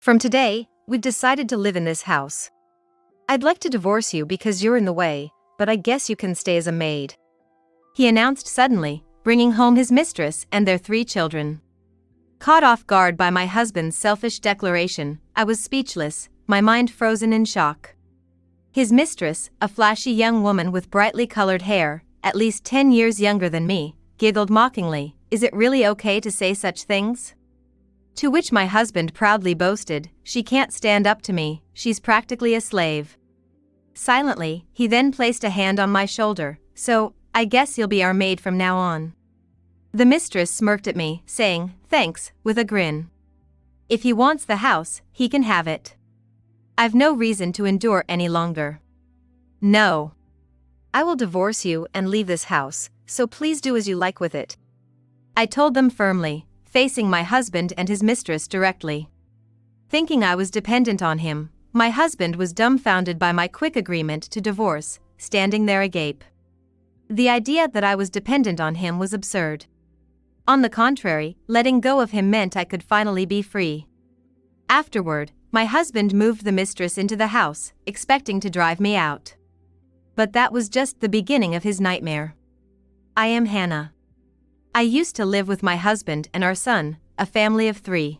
From today, we've decided to live in this house. I'd like to divorce you because you're in the way, but I guess you can stay as a maid," he announced suddenly, bringing home his mistress and their 3 children. Caught off guard by my husband's selfish declaration, I was speechless, my mind frozen in shock. His mistress, a flashy young woman with brightly colored hair, at least 10 years younger than me, giggled mockingly, "Is it really okay to say such things?" To which my husband proudly boasted, "She can't stand up to me, she's practically a slave." Silently, he then placed a hand on my shoulder, "So, I guess you'll be our maid from now on." The mistress smirked at me, saying, "Thanks," with a grin. "If he wants the house, he can have it. I've no reason to endure any longer. No. I will divorce you and leave this house, so please do as you like with it," I told them firmly, facing my husband and his mistress directly. Thinking I was dependent on him, my husband was dumbfounded by my quick agreement to divorce, standing there agape. The idea that I was dependent on him was absurd. On the contrary, letting go of him meant I could finally be free. Afterward, my husband moved the mistress into the house, expecting to drive me out. But that was just the beginning of his nightmare. I am Hannah. I used to live with my husband and our son, a family of 3.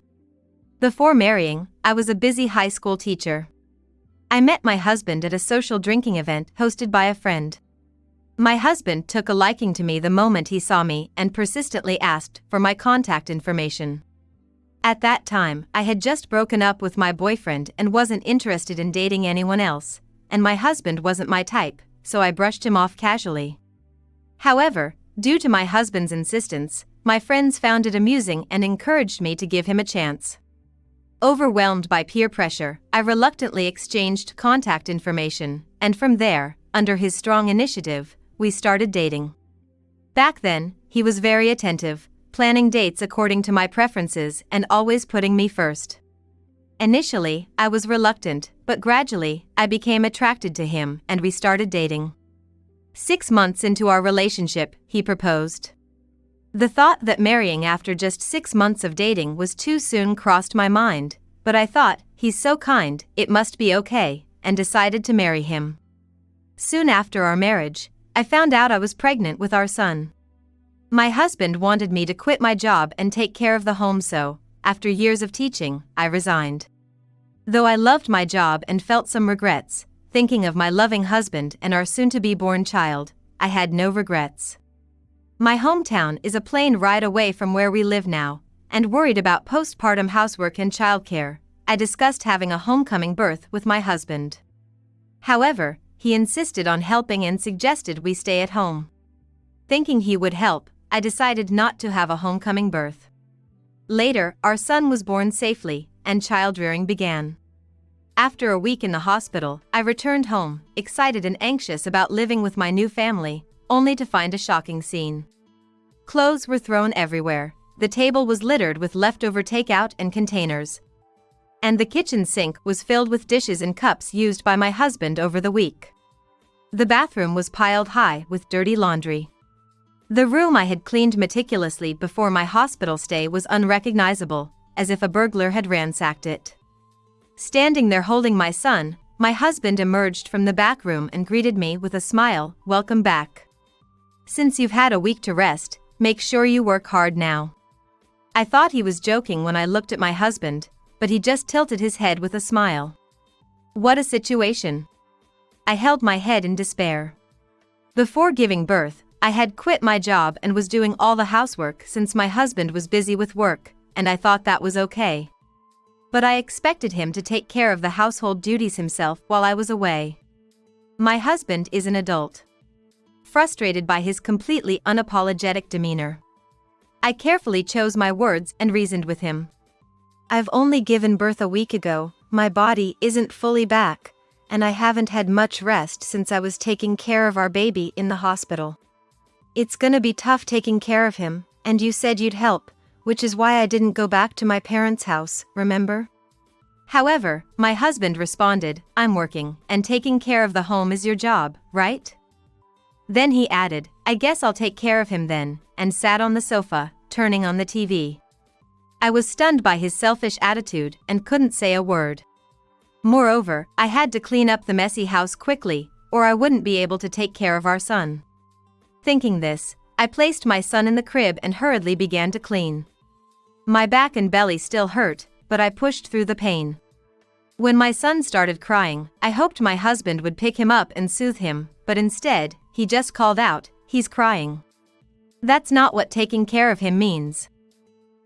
Before marrying, I was a busy high school teacher. I met my husband at a social drinking event hosted by a friend. My husband took a liking to me the moment he saw me and persistently asked for my contact information. At that time, I had just broken up with my boyfriend and wasn't interested in dating anyone else, and my husband wasn't my type, so I brushed him off casually. However, due to my husband's insistence, my friends found it amusing and encouraged me to give him a chance. Overwhelmed by peer pressure, I reluctantly exchanged contact information, and from there, under his strong initiative, we started dating. Back then, he was very attentive, planning dates according to my preferences and always putting me first. Initially, I was reluctant, but gradually, I became attracted to him and we started dating. 6 months into our relationship, he proposed. The thought that marrying after just 6 months of dating was too soon crossed my mind, but I thought, he's so kind, it must be okay, and decided to marry him. Soon after our marriage, I found out I was pregnant with our son. My husband wanted me to quit my job and take care of the home, so, after years of teaching, I resigned. Though I loved my job and felt some regrets, thinking of my loving husband and our soon-to-be-born child, I had no regrets. My hometown is a plane ride away from where we live now, and worried about postpartum housework and childcare, I discussed having a homecoming birth with my husband. However, he insisted on helping and suggested we stay at home. Thinking he would help, I decided not to have a homecoming birth. Later, our son was born safely, and child-rearing began. After a week in the hospital, I returned home, excited and anxious about living with my new family, only to find a shocking scene. Clothes were thrown everywhere, the table was littered with leftover takeout and containers, and the kitchen sink was filled with dishes and cups used by my husband over the week. The bathroom was piled high with dirty laundry. The room I had cleaned meticulously before my hospital stay was unrecognizable, as if a burglar had ransacked it. Standing there holding my son, my husband emerged from the back room and greeted me with a smile, "Welcome back. Since you've had a week to rest, make sure you work hard now." I thought he was joking when I looked at my husband, but he just tilted his head with a smile. What a situation. I held my head in despair. Before giving birth, I had quit my job and was doing all the housework since my husband was busy with work, and I thought that was okay. But I expected him to take care of the household duties himself while I was away. My husband is an adult. Frustrated by his completely unapologetic demeanor, I carefully chose my words and reasoned with him. "I've only given birth a week ago, my body isn't fully back, and I haven't had much rest since I was taking care of our baby in the hospital. It's gonna be tough taking care of him, and you said you'd help, which is why I didn't go back to my parents' house, remember?" However, my husband responded, "I'm working, and taking care of the home is your job, right?" Then he added, "I guess I'll take care of him then," and sat on the sofa, turning on the TV. I was stunned by his selfish attitude and couldn't say a word. Moreover, I had to clean up the messy house quickly, or I wouldn't be able to take care of our son. Thinking this, I placed my son in the crib and hurriedly began to clean. My back and belly still hurt, but I pushed through the pain. When my son started crying, I hoped my husband would pick him up and soothe him, but instead, he just called out, "He's crying." That's not what taking care of him means.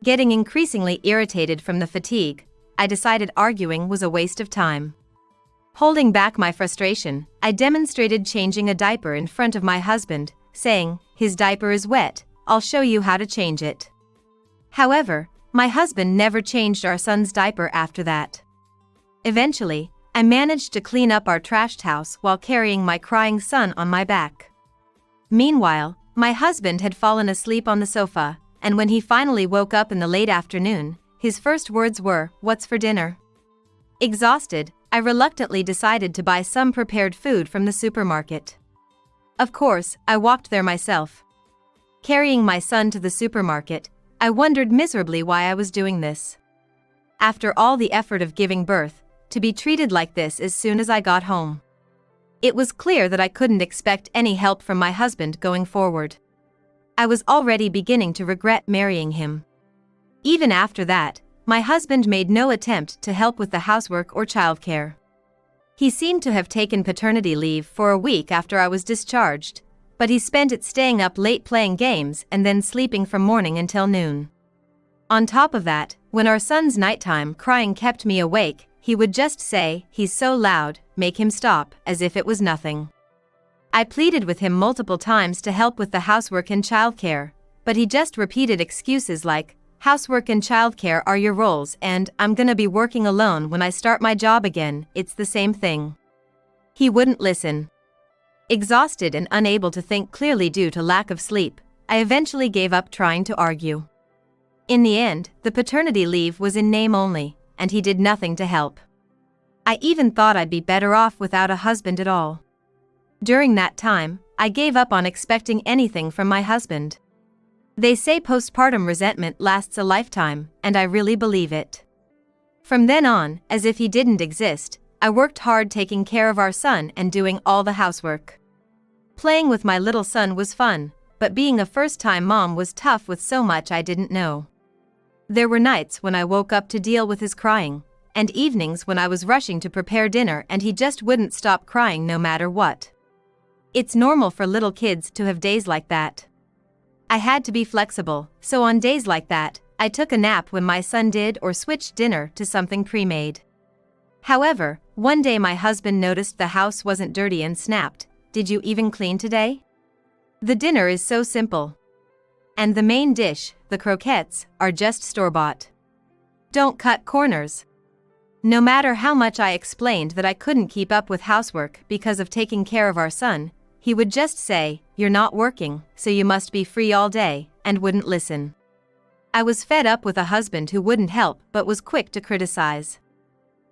Getting increasingly irritated from the fatigue, I decided arguing was a waste of time. Holding back my frustration, I demonstrated changing a diaper in front of my husband, saying, "His diaper is wet, I'll show you how to change it." However, my husband never changed our son's diaper after that. Eventually, I managed to clean up our trashed house while carrying my crying son on my back. Meanwhile, my husband had fallen asleep on the sofa, and when he finally woke up in the late afternoon, his first words were, "What's for dinner?" Exhausted, I reluctantly decided to buy some prepared food from the supermarket. Of course, I walked there myself. Carrying my son to the supermarket, I wondered miserably why I was doing this. After all the effort of giving birth, to be treated like this as soon as I got home. It was clear that I couldn't expect any help from my husband going forward. I was already beginning to regret marrying him. Even after that, my husband made no attempt to help with the housework or childcare. He seemed to have taken paternity leave for a week after I was discharged, but he spent it staying up late playing games and then sleeping from morning until noon. On top of that, when our son's nighttime crying kept me awake, he would just say, "He's so loud, make him stop," as if it was nothing. I pleaded with him multiple times to help with the housework and childcare, but he just repeated excuses like, "Housework and childcare are your roles and I'm gonna be working alone when I start my job again, it's the same thing." He wouldn't listen. Exhausted and unable to think clearly due to lack of sleep, I eventually gave up trying to argue. In the end, the paternity leave was in name only, and he did nothing to help. I even thought I'd be better off without a husband at all. During that time, I gave up on expecting anything from my husband. They say postpartum resentment lasts a lifetime, and I really believe it. From then on, as if he didn't exist, I worked hard taking care of our son and doing all the housework. Playing with my little son was fun, but being a first-time mom was tough with so much I didn't know. There were nights when I woke up to deal with his crying, and evenings when I was rushing to prepare dinner and he just wouldn't stop crying no matter what. It's normal for little kids to have days like that. I had to be flexible, so on days like that, I took a nap when my son did or switched dinner to something pre-made. However, one day my husband noticed the house wasn't dirty and snapped, "Did you even clean today? The dinner is so simple. And the main dish, the croquettes, are just store-bought. Don't cut corners." No matter how much I explained that I couldn't keep up with housework because of taking care of our son, he would just say, "You're not working, so you must be free all day," and wouldn't listen. I was fed up with a husband who wouldn't help but was quick to criticize.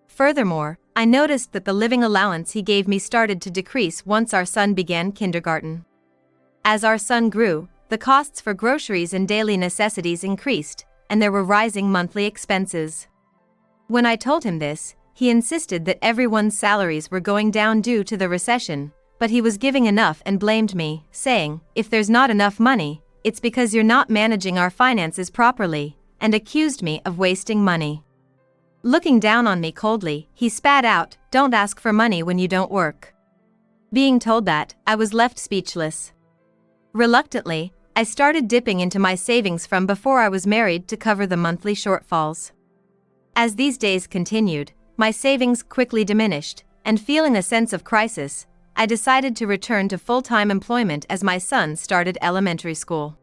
Furthermore, I noticed that the living allowance he gave me started to decrease once our son began kindergarten. As our son grew, the costs for groceries and daily necessities increased, and there were rising monthly expenses. When I told him this, he insisted that everyone's salaries were going down due to the recession, but he was giving enough and blamed me, saying, "If there's not enough money, it's because you're not managing our finances properly," and accused me of wasting money. Looking down on me coldly, he spat out, "Don't ask for money when you don't work." Being told that, I was left speechless. Reluctantly, I started dipping into my savings from before I was married to cover the monthly shortfalls. As these days continued, my savings quickly diminished, and feeling a sense of crisis, I decided to return to full-time employment as my son started elementary school.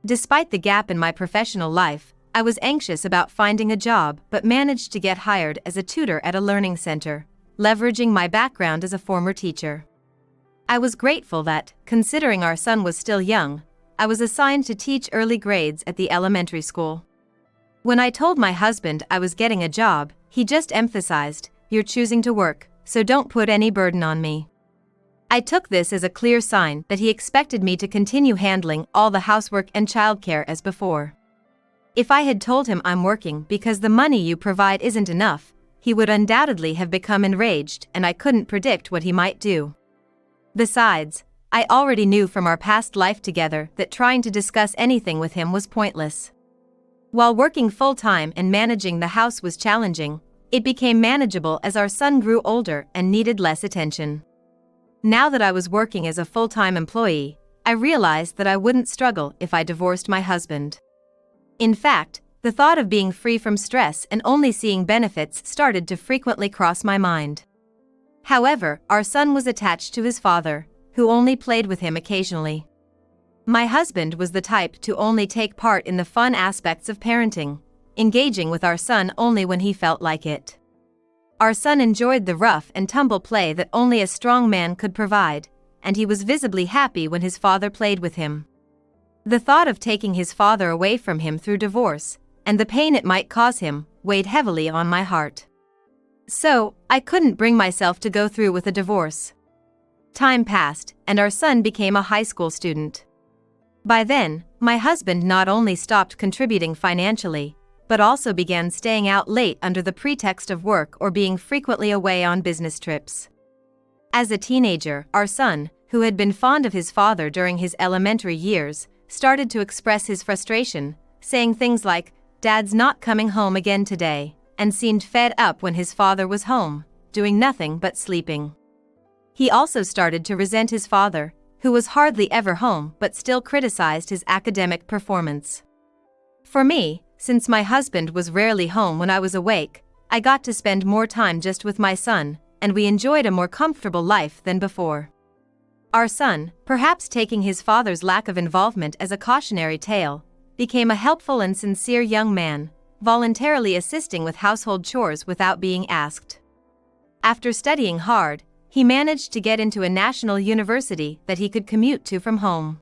Despite the gap in my professional life, I was anxious about finding a job but managed to get hired as a tutor at a learning center, leveraging my background as a former teacher. I was grateful that, considering our son was still young, I was assigned to teach early grades at the elementary school. When I told my husband I was getting a job, he just emphasized, "You're choosing to work, so don't put any burden on me." I took this as a clear sign that he expected me to continue handling all the housework and childcare as before. If I had told him I'm working because the money you provide isn't enough, he would undoubtedly have become enraged, and I couldn't predict what he might do. Besides, I already knew from our past life together that trying to discuss anything with him was pointless. While working full-time and managing the house was challenging, it became manageable as our son grew older and needed less attention. Now that I was working as a full-time employee, I realized that I wouldn't struggle if I divorced my husband. In fact, the thought of being free from stress and only seeing benefits started to frequently cross my mind. However, our son was attached to his father, who only played with him occasionally. My husband was the type to only take part in the fun aspects of parenting, engaging with our son only when he felt like it. Our son enjoyed the rough and tumble play that only a strong man could provide, and he was visibly happy when his father played with him. The thought of taking his father away from him through divorce, and the pain it might cause him, weighed heavily on my heart. So, I couldn't bring myself to go through with a divorce. Time passed, and our son became a high school student. By then, my husband not only stopped contributing financially, but also began staying out late under the pretext of work or being frequently away on business trips. As a teenager, our son, who had been fond of his father during his elementary years, started to express his frustration, saying things like, "Dad's not coming home again today," and seemed fed up when his father was home, doing nothing but sleeping. He also started to resent his father, who was hardly ever home but still criticized his academic performance. For me, since my husband was rarely home when I was awake, I got to spend more time just with my son, and we enjoyed a more comfortable life than before. Our son, perhaps taking his father's lack of involvement as a cautionary tale, became a helpful and sincere young man, voluntarily assisting with household chores without being asked. After studying hard, he managed to get into a national university that he could commute to from home.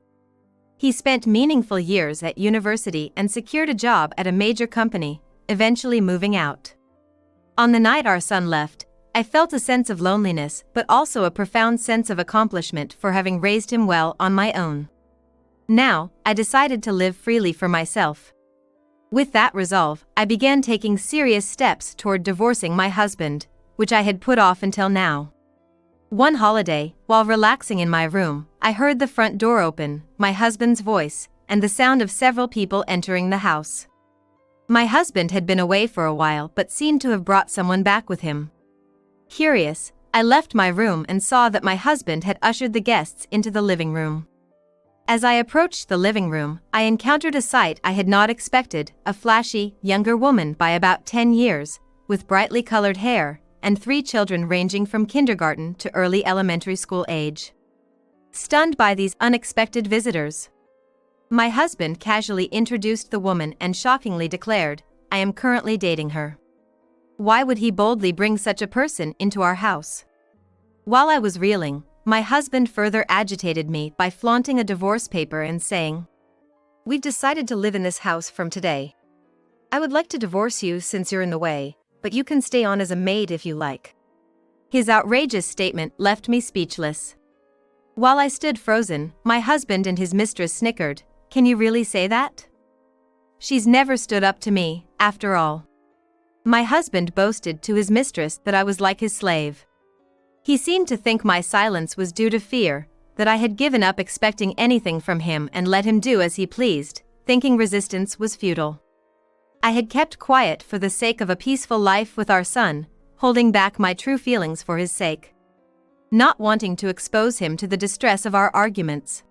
He spent meaningful years at university and secured a job at a major company, eventually moving out. On the night our son left, I felt a sense of loneliness but also a profound sense of accomplishment for having raised him well on my own. Now, I decided to live freely for myself. With that resolve, I began taking serious steps toward divorcing my husband, which I had put off until now. One holiday, while relaxing in my room, I heard the front door open, my husband's voice, and the sound of several people entering the house. My husband had been away for a while but seemed to have brought someone back with him. Curious, I left my room and saw that my husband had ushered the guests into the living room. As I approached the living room, I encountered a sight I had not expected, a flashy, younger woman by about 10 years, with brightly colored hair, and 3 children ranging from kindergarten to early elementary school age. Stunned by these unexpected visitors, my husband casually introduced the woman and shockingly declared, "I am currently dating her." Why would he boldly bring such a person into our house? While I was reeling, my husband further agitated me by flaunting a divorce paper and saying, "We've decided to live in this house from today. I would like to divorce you since you're in the way, but you can stay on as a maid if you like." His outrageous statement left me speechless. While I stood frozen, my husband and his mistress snickered, "Can you really say that? She's never stood up to me, after all." My husband boasted to his mistress that I was like his slave. He seemed to think my silence was due to fear, that I had given up expecting anything from him and let him do as he pleased, thinking resistance was futile. I had kept quiet for the sake of a peaceful life with our son, holding back my true feelings for his sake, not wanting to expose him to the distress of our arguments.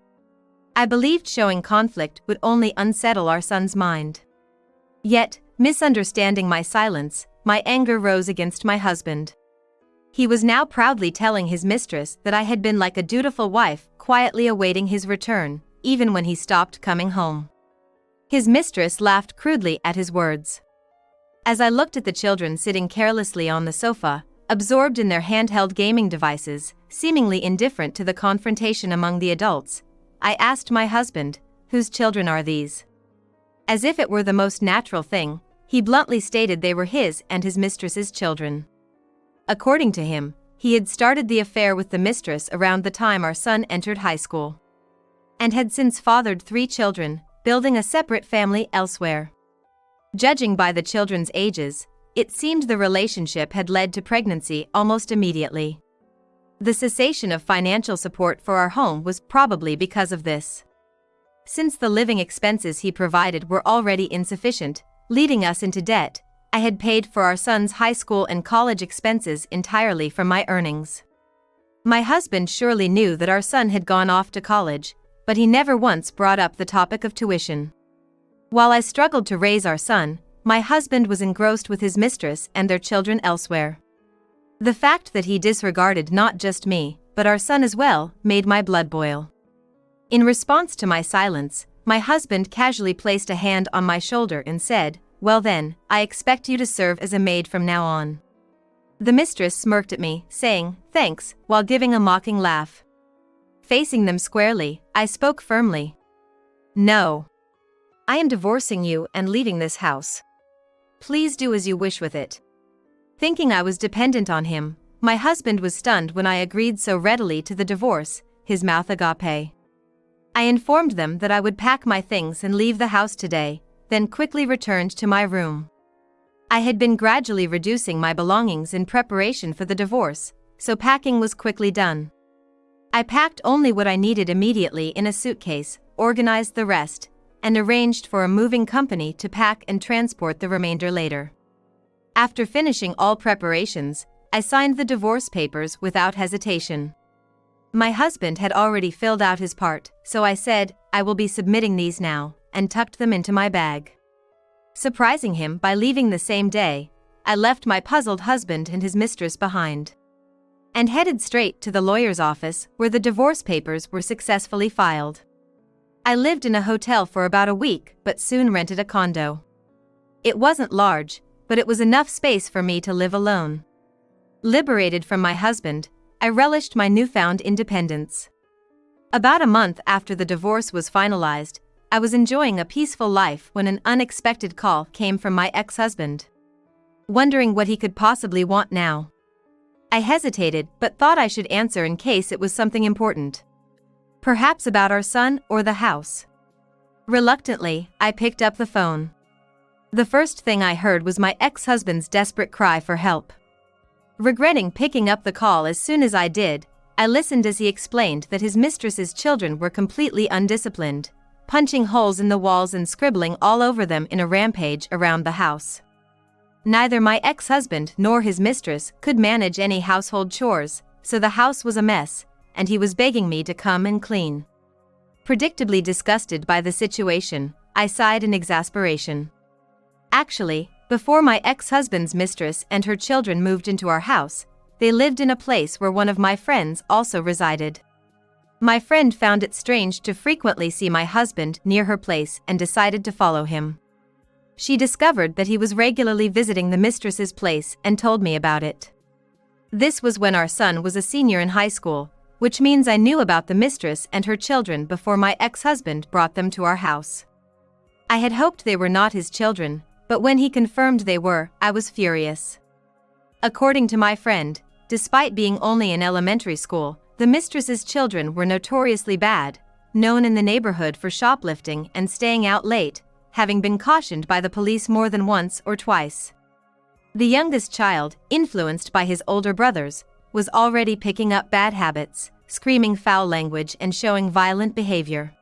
I believed showing conflict would only unsettle our son's mind. Yet, misunderstanding my silence, my anger rose against my husband. He was now proudly telling his mistress that I had been like a dutiful wife, quietly awaiting his return, even when he stopped coming home. His mistress laughed crudely at his words. As I looked at the children sitting carelessly on the sofa, absorbed in their handheld gaming devices, seemingly indifferent to the confrontation among the adults, I asked my husband, "Whose children are these?" As if it were the most natural thing, he bluntly stated they were his and his mistress's children. According to him, he had started the affair with the mistress around the time our son entered high school, and had since fathered 3 children, building a separate family elsewhere. Judging by the children's ages, it seemed the relationship had led to pregnancy almost immediately. The cessation of financial support for our home was probably because of this. Since the living expenses he provided were already insufficient, leading us into debt, I had paid for our son's high school and college expenses entirely from my earnings. My husband surely knew that our son had gone off to college, but he never once brought up the topic of tuition. While I struggled to raise our son, my husband was engrossed with his mistress and their children elsewhere. The fact that he disregarded not just me, but our son as well, made my blood boil. In response to my silence, my husband casually placed a hand on my shoulder and said, "Well then, I expect you to serve as a maid from now on." The mistress smirked at me, saying, "Thanks," while giving a mocking laugh. Facing them squarely, I spoke firmly. "No. I am divorcing you and leaving this house. Please do as you wish with it." Thinking I was dependent on him, my husband was stunned when I agreed so readily to the divorce, his mouth agape. I informed them that I would pack my things and leave the house today, then quickly returned to my room. I had been gradually reducing my belongings in preparation for the divorce, so packing was quickly done. I packed only what I needed immediately in a suitcase, organized the rest, and arranged for a moving company to pack and transport the remainder later. After finishing all preparations, I signed the divorce papers without hesitation. My husband had already filled out his part, so I said, "I will be submitting these now," and tucked them into my bag. Surprising him by leaving the same day, I left my puzzled husband and his mistress behind, and headed straight to the lawyer's office where the divorce papers were successfully filed. I lived in a hotel for about a week but soon rented a condo. It wasn't large, but it was enough space for me to live alone. Liberated from my husband, I relished my newfound independence. About a month after the divorce was finalized, I was enjoying a peaceful life when an unexpected call came from my ex-husband. Wondering what he could possibly want now, I hesitated but thought I should answer in case it was something important. Perhaps about our son or the house. Reluctantly, I picked up the phone. The first thing I heard was my ex-husband's desperate cry for help. Regretting picking up the call as soon as I did, I listened as he explained that his mistress's children were completely undisciplined, punching holes in the walls and scribbling all over them in a rampage around the house. Neither my ex-husband nor his mistress could manage any household chores, so the house was a mess, and he was begging me to come and clean. Predictably disgusted by the situation, I sighed in exasperation. Actually, before my ex-husband's mistress and her children moved into our house, they lived in a place where one of my friends also resided. My friend found it strange to frequently see my husband near her place and decided to follow him. She discovered that he was regularly visiting the mistress's place and told me about it. This was when our son was a senior in high school, which means I knew about the mistress and her children before my ex-husband brought them to our house. I had hoped they were not his children, but when he confirmed they were, I was furious. According to my friend, despite being only in elementary school, the mistress's children were notoriously bad, known in the neighborhood for shoplifting and staying out late, having been cautioned by the police more than once or twice. The youngest child, influenced by his older brothers, was already picking up bad habits, screaming foul language and showing violent behavior.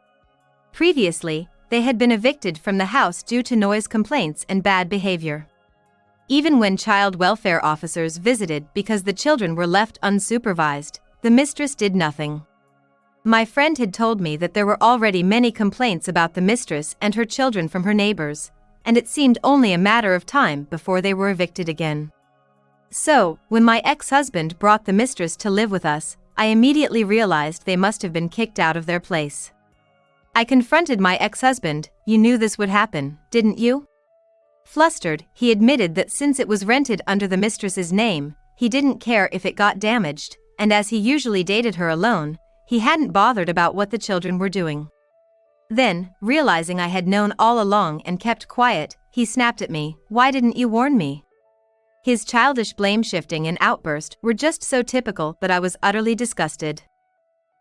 Previously, they had been evicted from the house due to noise complaints and bad behavior. Even when child welfare officers visited because the children were left unsupervised, the mistress did nothing. My friend had told me that there were already many complaints about the mistress and her children from her neighbors, and it seemed only a matter of time before they were evicted again. So, when my ex-husband brought the mistress to live with us, I immediately realized they must have been kicked out of their place. I confronted my ex-husband. "You knew this would happen, didn't you?" Flustered, he admitted that since it was rented under the mistress's name, he didn't care if it got damaged, and as he usually dated her alone, he hadn't bothered about what the children were doing. Then, realizing I had known all along and kept quiet, he snapped at me, "Why didn't you warn me?" His childish blame-shifting and outburst were just so typical that I was utterly disgusted.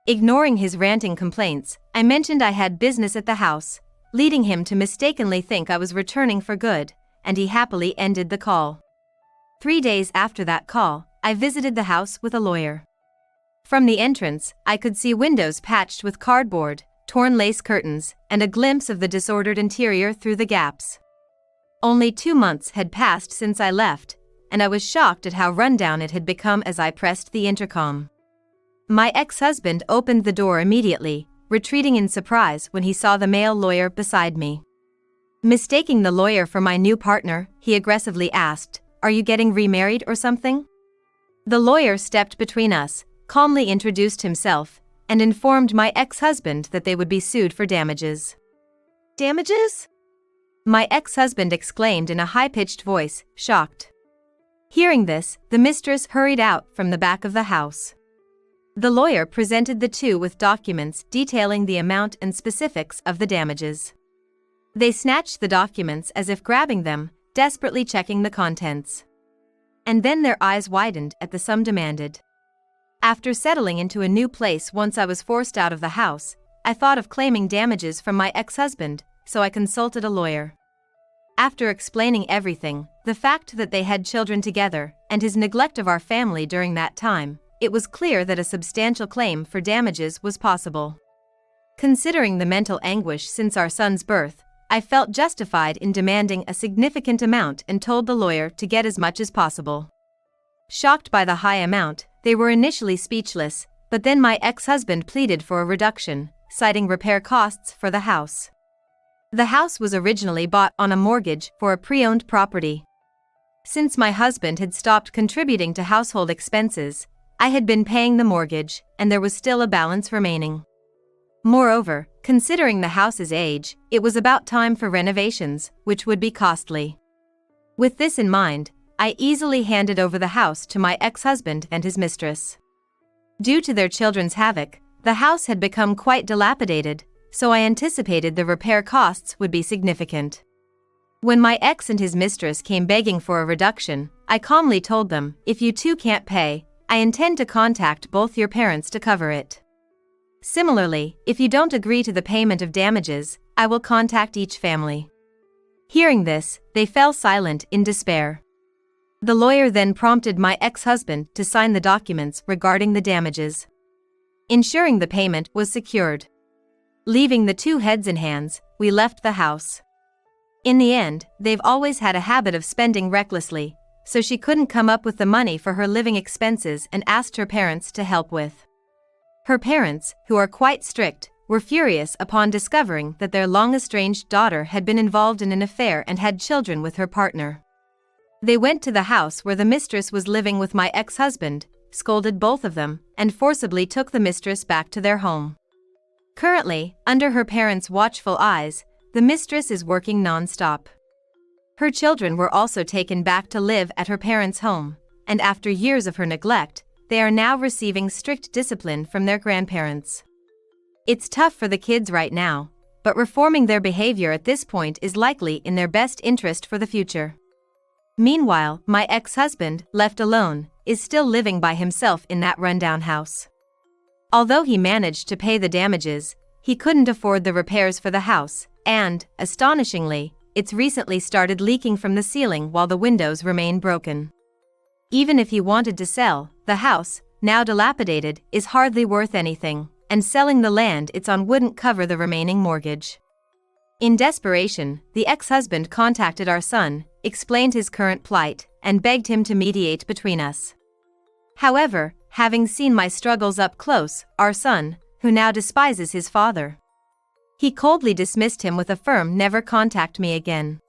Ignoring his ranting complaints, I mentioned I had business at the house, leading him to mistakenly think I was returning for good, and he happily ended the call. 3 days after that call, I visited the house with a lawyer. From the entrance, I could see windows patched with cardboard, torn lace curtains, and a glimpse of the disordered interior through the gaps. Only 2 months had passed since I left, and I was shocked at how rundown it had become as I pressed the intercom. My ex-husband opened the door immediately, retreating in surprise when he saw the male lawyer beside me. Mistaking the lawyer for my new partner, he aggressively asked, "Are you getting remarried or something?" The lawyer stepped between us, calmly introduced himself, and informed my ex-husband that they would be sued for damages. "Damages?" my ex-husband exclaimed in a high-pitched voice, shocked. Hearing this, the mistress hurried out from the back of the house. The lawyer presented the two with documents detailing the amount and specifics of the damages. They snatched the documents as if grabbing them, desperately checking the contents. And then their eyes widened at the sum demanded. After settling into a new place once I was forced out of the house, I thought of claiming damages from my ex-husband, so I consulted a lawyer. After explaining everything, the fact that they had children together, and his neglect of our family during that time, it was clear that a substantial claim for damages was possible. Considering the mental anguish since our son's birth, I felt justified in demanding a significant amount and told the lawyer to get as much as possible. Shocked by the high amount, they were initially speechless, but then my ex-husband pleaded for a reduction, citing repair costs for the house. The house was originally bought on a mortgage for a pre-owned property. Since my husband had stopped contributing to household expenses, I had been paying the mortgage, and there was still a balance remaining. Moreover, considering the house's age, it was about time for renovations, which would be costly. With this in mind, I easily handed over the house to my ex-husband and his mistress. Due to their children's havoc, the house had become quite dilapidated, so I anticipated the repair costs would be significant. When my ex and his mistress came begging for a reduction, I calmly told them, "If you two can't pay, I intend to contact both your parents to cover it. Similarly, if you don't agree to the payment of damages, I will contact each family." Hearing this, they fell silent in despair. The lawyer then prompted my ex-husband to sign the documents regarding the damages. Ensuring the payment was secured. Leaving the two heads in hands, we left the house. In the end, they've always had a habit of spending recklessly, so she couldn't come up with the money for her living expenses and asked her parents to help with. Her parents, who are quite strict, were furious upon discovering that their long-estranged daughter had been involved in an affair and had children with her partner. They went to the house where the mistress was living with my ex-husband, scolded both of them, and forcibly took the mistress back to their home. Currently, under her parents' watchful eyes, the mistress is working non-stop. Her children were also taken back to live at her parents' home, and after years of her neglect, they are now receiving strict discipline from their grandparents. It's tough for the kids right now, but reforming their behavior at this point is likely in their best interest for the future. Meanwhile, my ex-husband, left alone, is still living by himself in that rundown house. Although he managed to pay the damages, he couldn't afford the repairs for the house, and, astonishingly, it's recently started leaking from the ceiling while the windows remain broken. Even if he wanted to sell, the house, now dilapidated, is hardly worth anything, and selling the land it's on wouldn't cover the remaining mortgage. In desperation, the ex-husband contacted our son, explained his current plight, and begged him to mediate between us. However, having seen my struggles up close, our son, who now despises his father, he coldly dismissed him with a firm "never contact me again."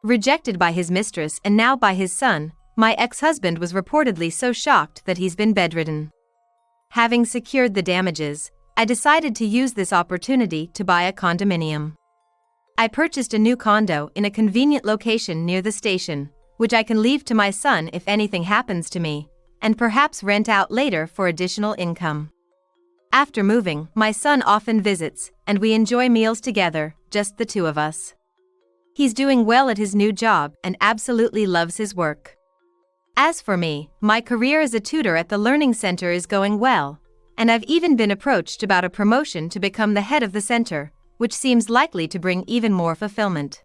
Rejected by his mistress and now by his son, my ex-husband was reportedly so shocked that he's been bedridden. Having secured the damages, I decided to use this opportunity to buy a condominium. I purchased a new condo in a convenient location near the station, which I can leave to my son if anything happens to me, and perhaps rent out later for additional income. After moving, my son often visits, and we enjoy meals together, just the two of us. He's doing well at his new job and absolutely loves his work. As for me, my career as a tutor at the Learning Center is going well, and I've even been approached about a promotion to become the head of the center, which seems likely to bring even more fulfillment.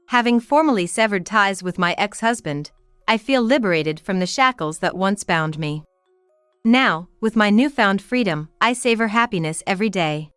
Having formally severed ties with my ex-husband, I feel liberated from the shackles that once bound me. Now, with my newfound freedom, I savor happiness every day.